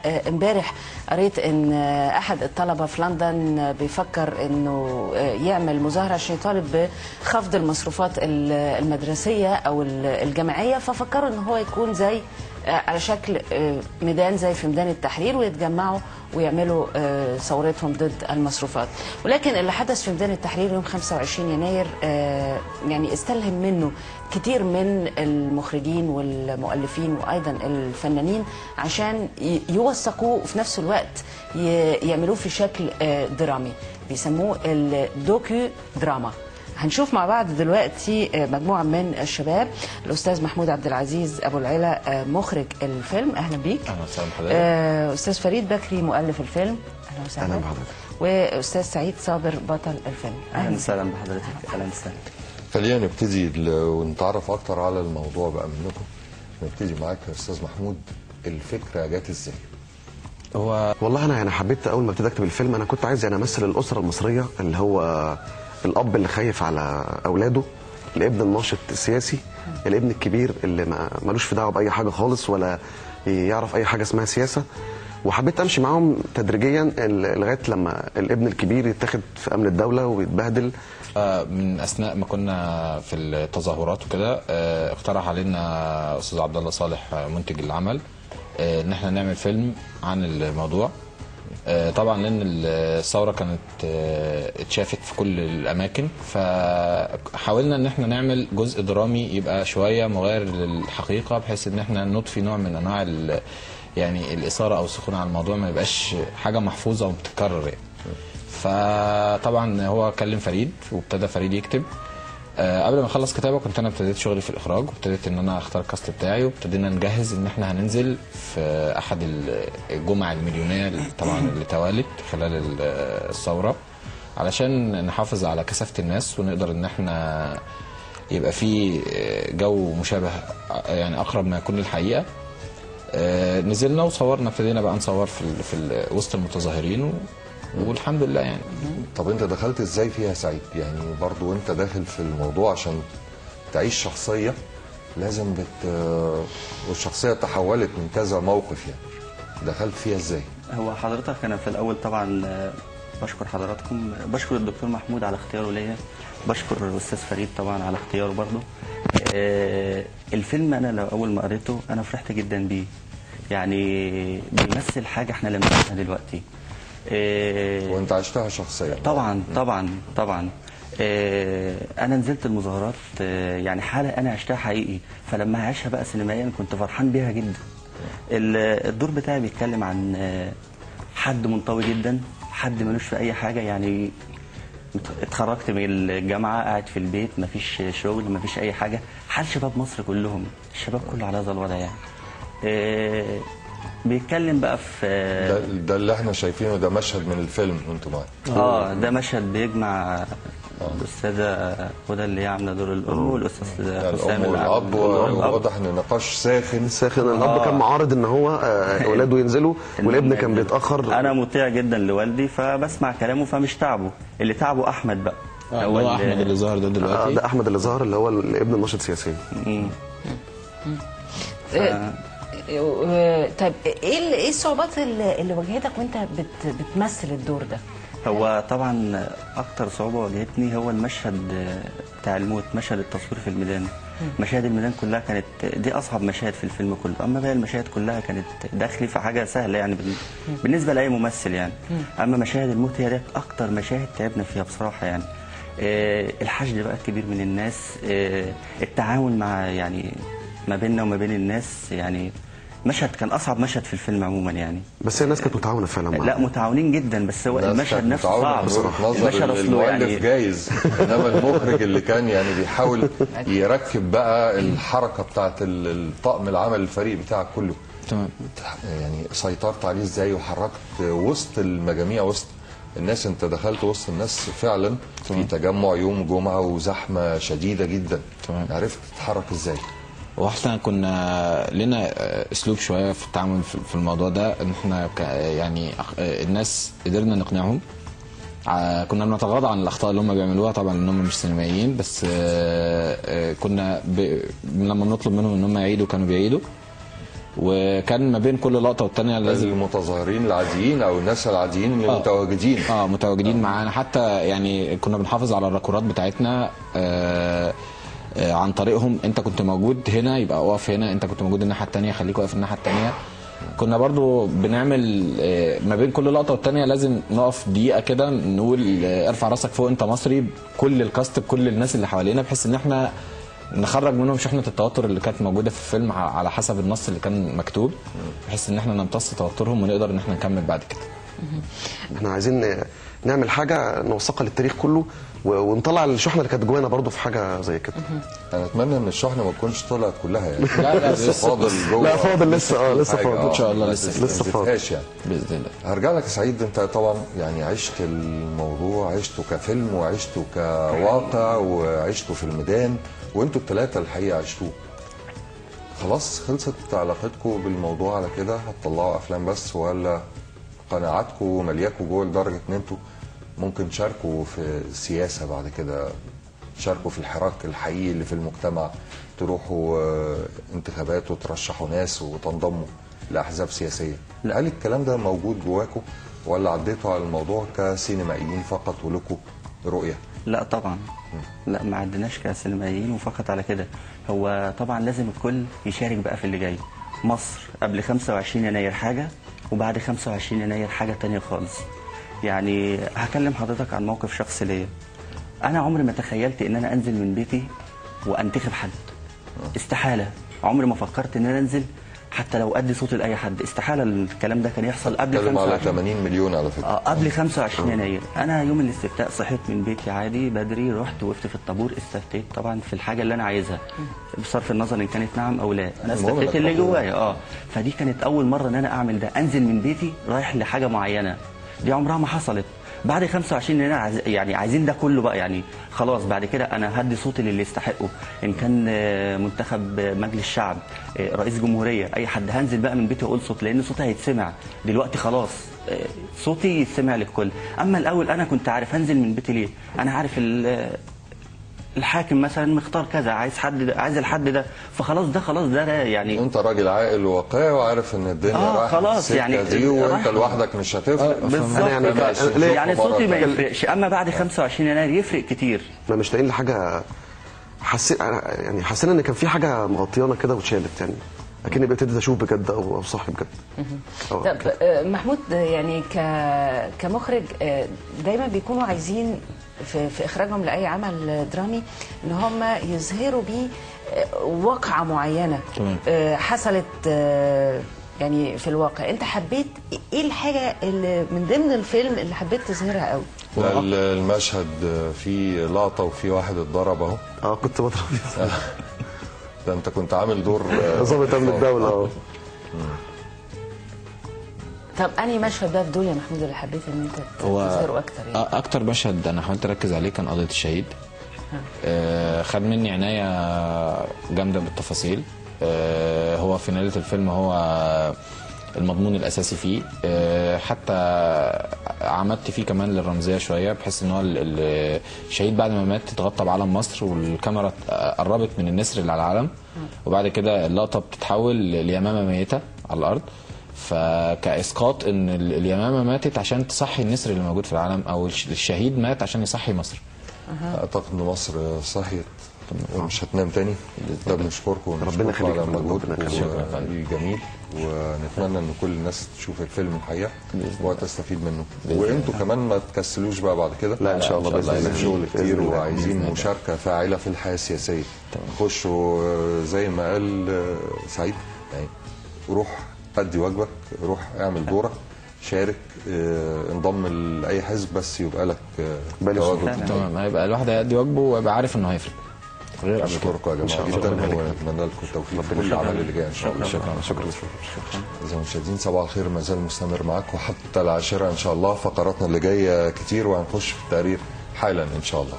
امبارح قريت ان احد الطلبه في لندن بيفكر انه يعمل مظاهره عشان يطالب بخفض المصروفات المدرسيه او الجامعيه، ففكروا ان هو يكون زي على شكل ميدان زي في ميدان التحرير، ويتجمعوا ويعملوا ثورتهم ضد المصروفات. ولكن اللي حدث في ميدان التحرير يوم 25 يناير يعني استلهم منه كتير من المخرجين والمؤلفين وايضا الفنانين عشان يوثقوه وفي نفس الوقت يعملوه في شكل درامي، بيسموه الدوكيو دراما. هنشوف مع بعض دلوقتي مجموعه من الشباب. الاستاذ محمود عبد العزيز ابو العلا مخرج الفيلم، اهلا بيك. اهلا وسهلا بحضرتك. استاذ فريد بكري مؤلف الفيلم، اهلا وسهلا. اهلا بحضرتك. واستاذ سعيد صابر بطل الفيلم، اهلا وسهلا بحضرتك. اهلا وسهلا. خلينا نبتدي ونتعرف اكتر على الموضوع بقى منكم. نبتدي معاك يا استاذ محمود، الفكره جت ازاي؟ هو والله انا حبيت اول ما ابتديت اكتب الفيلم انا كنت عايز امثل الاسره المصريه، اللي هو الاب اللي خايف على اولاده، الابن الناشط السياسي، الابن الكبير اللي ملوش في دعوه باي حاجه خالص ولا يعرف اي حاجه اسمها سياسه. وحبيت امشي معاهم تدريجيا لغايه لما الابن الكبير يتاخد في امن الدوله ويتبهدل. من اثناء ما كنا في التظاهرات وكده اقترح علينا استاذ عبد الله صالح منتج العمل ان احنا نعمل فيلم عن الموضوع. طبعا لان الثوره كانت اتشافت في كل الاماكن، فحاولنا ان احنا نعمل جزء درامي يبقى شويه مغاير للحقيقه، بحيث ان احنا نضفي نوع من انواع يعني الاثاره او السخونه على الموضوع، ما يبقاش حاجه محفوظه وبتتكرر يعني. فطبعا هو كلم فريد وابتدى فريد يكتب. قبل ما اخلص كتابه كنت انا ابتديت شغلي في الاخراج، وابتديت ان انا اختار الكاست بتاعي، وابتدينا نجهز ان احنا هننزل في احد الجمع المليونيه طبعا اللي توالت خلال الثوره، علشان نحافظ على كثافه الناس ونقدر ان احنا يبقى في جو مشابه يعني اقرب ما يكون للحقيقه. نزلنا وصورنا، ابتدينا بقى نصور في وسط المتظاهرين والحمد لله يعني. طب انت دخلت ازاي فيها سعيد؟ يعني برضو انت داخل في الموضوع عشان تعيش شخصيه لازم والشخصيه تحولت من كذا موقف، يعني دخلت فيها ازاي؟ هو حضرتك انا في الاول طبعا بشكر حضراتكم، بشكر الدكتور محمود على اختياره ليا، بشكر الاستاذ فريد طبعا على اختياره برضه. الفيلم انا لو اول ما قريته انا فرحت جدا بيه، يعني بيمثل حاجه احنا لمسناها دلوقتي. وانت عشتها شخصيا؟ طبعا طبعا طبعا. انا نزلت المظاهرات، يعني حاله انا عشتها حقيقي، فلما هعيشها بقى سينمائيا كنت فرحان بيها جدا. الدور بتاعي بيتكلم عن حد منطوي جدا، حد ملوش في اي حاجه، يعني اتخرجت من الجامعه قاعد في البيت، مفيش شغل مفيش اي حاجه، حال شباب مصر كلهم، الشباب كله على هذا الوضع يعني. بيتكلم بقى في ده اللي احنا شايفينه، ده مشهد من الفيلم وانتوا معايا. ده مشهد بيجمع الاستاذه هدى اللي هي عامله دور الام، والاستاذ حسام الام والاب، وواضح ان نقاش ساخن. الاب كان معارض ان هو اولاده ينزلوا والابن كان بيتاخر. انا مطيع جدا لوالدي فبسمع كلامه، فمش تعبه، اللي تعبه احمد بقى. هو احمد اللي ظهر ده دلوقتي. ده احمد اللي ظهر اللي هو الابن الناشط سياسيا. طيب ايه الصعوبات اللي واجهتك وانت بتمثل الدور ده؟ هو طبعا اكتر صعوبه واجهتني هو المشهد بتاع الموت، مشهد التصوير في الميدان. مشاهد الميدان كلها كانت دي اصعب مشاهد في الفيلم كله، اما باقي المشاهد كلها كانت داخلي في حاجه سهله يعني بالنسبه لاي ممثل يعني. اما مشاهد الموت هي دي اكتر مشاهد تعبنا فيها بصراحه يعني. الحشد بقى الكبير من الناس، التعاون مع يعني ما بيننا وما بين الناس، يعني مشهد كان اصعب مشهد في الفيلم عموما يعني. بس الناس كانت متعاونه فعلا معانا. لا متعاونين جدا، بس هو المشهد نفسه صعب. المشهد اصله يعني جايز، انما المخرج اللي كان يعني بيحاول يركب بقى الحركه بتاعت الطاقم العمل الفريق بتاعك كله. تمام. يعني سيطرت عليه ازاي وحركت وسط المجاميع، وسط الناس؟ انت دخلت وسط الناس فعلا في تجمع يوم جمعه وزحمه شديده جدا. تمام. عرفت تتحرك ازاي؟ واحنا كنا لنا اسلوب شويه في التعامل في الموضوع ده، ان احنا يعني الناس قدرنا نقنعهم. كنا بنتغاضى عن الاخطاء اللي هم بيعملوها طبعا لان هم مش سينمائيين، بس كنا لما بنطلب منهم ان هم يعيدوا كانوا بيعيدوا. وكان ما بين كل لقطه والتانيه لازم المتظاهرين العاديين او الناس العاديين المتواجدين متواجدين معانا، حتى يعني كنا بنحافظ على الراكورات بتاعتنا عن طريقهم. انت كنت موجود هنا يبقى اقف هنا، انت كنت موجود الناحيه الثانيه خليك واقف الناحيه الثانيه. كنا برضو بنعمل ما بين كل لقطه والثانيه لازم نقف دقيقه كده نقول ارفع راسك فوق انت مصري، كل الكاست بكل الناس اللي حوالينا، بحيث ان احنا نخرج منهم شحنه التوتر اللي كانت موجوده في الفيلم على حسب النص اللي كان مكتوب، بحيث ان احنا نمتص توترهم ونقدر ان احنا نكمل بعد كده. احنا عايزين نعمل حاجه نوثقها للتاريخ كله ونطلع الشحنه اللي كانت جوانا برضو في حاجه زي كده. انا اتمنى ان الشحنه ما تكونش طلعت كلها يعني. لا لسه فاضل جوه. لا فاضل لسه لسه فاضل ان شاء الله لسه فاضل يعني. باذن الله. هرجع لك يا سعيد، انت طبعا يعني عشت الموضوع، عشته كفيلم وعشته كواقع وعشته في الميدان، وانتوا الثلاثه الحقيقه عشتوه. خلاص خلصت علاقتكم بالموضوع على كده؟ هتطلعوا افلام بس، ولا قناعاتكم ملياكوا جوه لدرجه ان انتوا ممكن تشاركوا في السياسه بعد كده، تشاركوا في الحراك الحقيقي اللي في المجتمع، تروحوا انتخابات وترشحوا ناس وتنضموا لاحزاب سياسيه؟ هل الكلام ده موجود جواكم، ولا عديتوا على الموضوع كسينمائيين فقط ولكم رؤيه؟ لا طبعا، لا ما عدناش كسينمائيين وفقط على كده. هو طبعا لازم الكل يشارك بقى في اللي جاي. مصر قبل 25 يناير حاجه، وبعد 25 يناير حاجه تانية خالص. يعني هكلم حضرتك عن موقف شخصي ليا. انا عمري ما تخيلت ان انا انزل من بيتي وانتخب حد، استحاله. عمري ما فكرت ان انا انزل حتى لو ادي صوتي لاي حد، استحاله الكلام ده كان يحصل قبل 25 على 80 مليون على فكره. قبل 25 يناير. انا يوم الاستفتاء صحيت من بيتي عادي بدري، رحت وقفت في الطابور، استفتيت طبعا في الحاجه اللي انا عايزها بصرف النظر ان كانت نعم او لا. انا استفتيت اللي جوايا. فدي كانت اول مره ان انا اعمل ده، انزل من بيتي رايح لحاجه معينه، دي عمرها ما حصلت. بعد 25 يناير يعني عايزين ده كله بقى، يعني خلاص بعد كده انا هدي صوتي للي يستحقه، ان كان منتخب مجلس الشعب، رئيس جمهوريه، اي حد، هنزل بقى من بيتي واقول صوت، لان صوتي هيتسمع دلوقتي خلاص، صوتي يتسمع للكل. اما الاول انا كنت عارف هنزل من بيتي ليه، انا عارف الحاكم مثلا مختار كذا، عايز الحد ده، فخلاص ده يعني انت راجل عاقل وواقعي وعارف ان الدنيا رايحه خلاص يعني دي، وانت لوحدك مش هتفرق. بالظبط يعني صوتي ما يفرقش. اما بعد 25 يناير يفرق كتير. احنا مشتاقين لحاجه، حسينا ان كان في حاجه مغطيانا كده واتشالت، يعني اكني ابتديت اشوف بجد او صاحي بجد. طب محمود، يعني كمخرج دايما بيكونوا عايزين في اخراجهم لاي عمل درامي ان هم يظهروا بيه واقعه معينه حصلت يعني في الواقع. انت حبيت ايه الحاجه اللي من ضمن الفيلم اللي حبيت تظهرها قوي؟ المشهد فيه لقطه وفي واحد اتضرب اهو. كنت بضرب. ده انت كنت عامل دور ضابط امن الدوله. طب انهي مشهد ده بدول يا محمود اللي حبيت ان انت تظهره اكتر؟ يعني اكتر مشهد انا حاولت اركز عليه كان قضيه الشهيد. خد مني عنايه جامده بالتفاصيل. هو في نهايه الفيلم هو المضمون الاساسي فيه. حتى عمدت فيه كمان للرمزيه شويه، بحيث ان هو الشهيد بعد ما مات اتغطى بعلم مصر، والكاميرا قربت من النسر اللي على العلم، وبعد كده اللقطه بتتحول ليمامه ميته على الارض، فكاسقاط ان اليمامه ماتت عشان تصحي النسر اللي موجود في العالم، او الشهيد مات عشان يصحي مصر. اعتقد ان مصر صحيت ومش هتنام تاني. ده بنشكركم ربنا يخليك على مجهودكم الجميل، ونتمنى ان كل الناس تشوف الفيلم الحقيقه وتستفيد منه، وانتوا كمان ما تكسلوش بقى بعد كده. لا ان شاء الله باذن الله، شغل كتير وعايزين مشاركه فاعله في الحياه السياسيه. خشوا زي ما قال سعيد، يعني روح ادي واجبك، روح اعمل دورك، شارك، انضم لاي حزب، بس يبقى لك تواجد. تمام، هيبقى الواحد هيأدي واجبه ويبقى عارف انه هيفرق. اشكركم يا جماعه جدا، ونتمنى لكم التوفيق في كل العمل اللي جاي ان شاء الله. شكرا. اذا مشاهدين صباح الخير ما زال مستمر معاكم حتى العاشره ان شاء الله. فقراتنا اللي جايه كتير، وهنخش في التقرير حالا ان شاء الله.